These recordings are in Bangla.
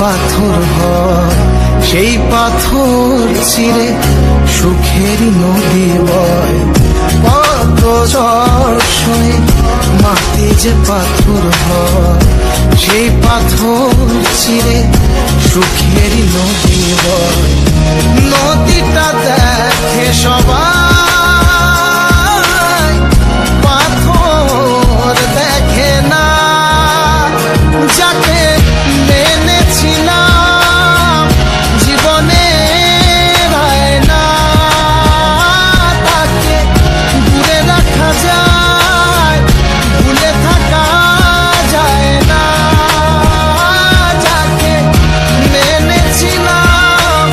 পাথর হয়, সেই পাথর চিরে সুখের নদী বয়। কত ঝড় সয়ে মাটি যে পাথর হয়, সেই পাথর চিরে সুখের নদী বয়। নদীটা দেখে সবাই, পাথর দেখে না। যাকে মেনেছিলাম জীবনে রায় না, তাকে দূরে রাখা যায়, ভুলে থাকা যায় না। যাকে মেনেছিলাম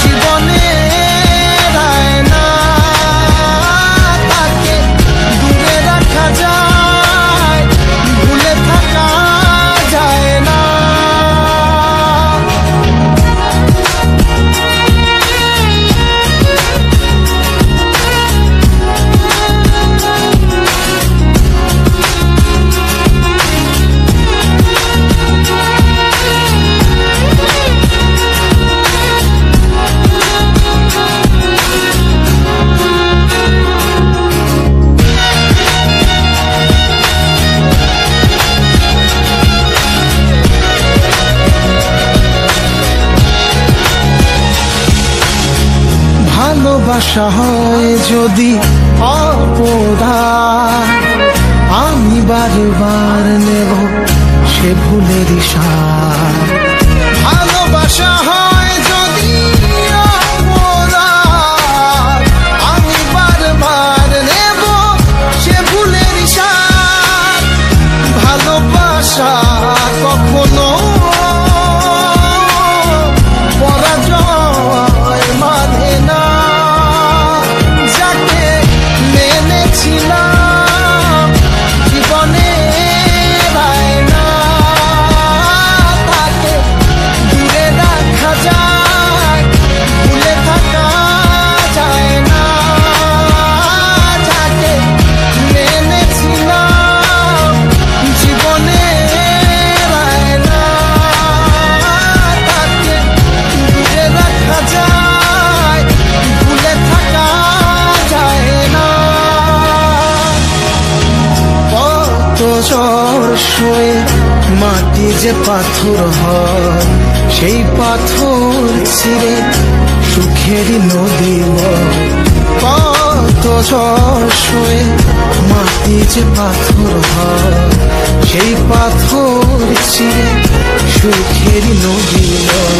জীবনে রায় না, তাকে দূরে রাখা যায়, ভুলে থাকা যায় না। ভালোবাসা হয় যদি অপরাধ, আমি বারবার নেব সে ভুলের সাথ। ভালোবাসা হয় যদি অপরাধ, আমি বারবার নেব সে ভুলের সাথ। ভালোবাসা কখনো পরাজয় মানে না। যাকে মেনেছিলাম জীবনে রায় না, তাকে দূরে রাখা যায়, ভুলে থাকা যায় না। যাকে মেনেছিলাম জীবনে রায় না, তাকে দূরে রাখা যায়, ভুলে থাকা যায় না। কত ঝড় সয়ে মাটি যে পাথর হয়, সেই পাথর ছিঁড়ে সুখের নদী বয়। কত ঝড় সয়ে মাটি যে পাথর হয়, সেই পাথর ছিঁড়ে সুখের নদী বয়।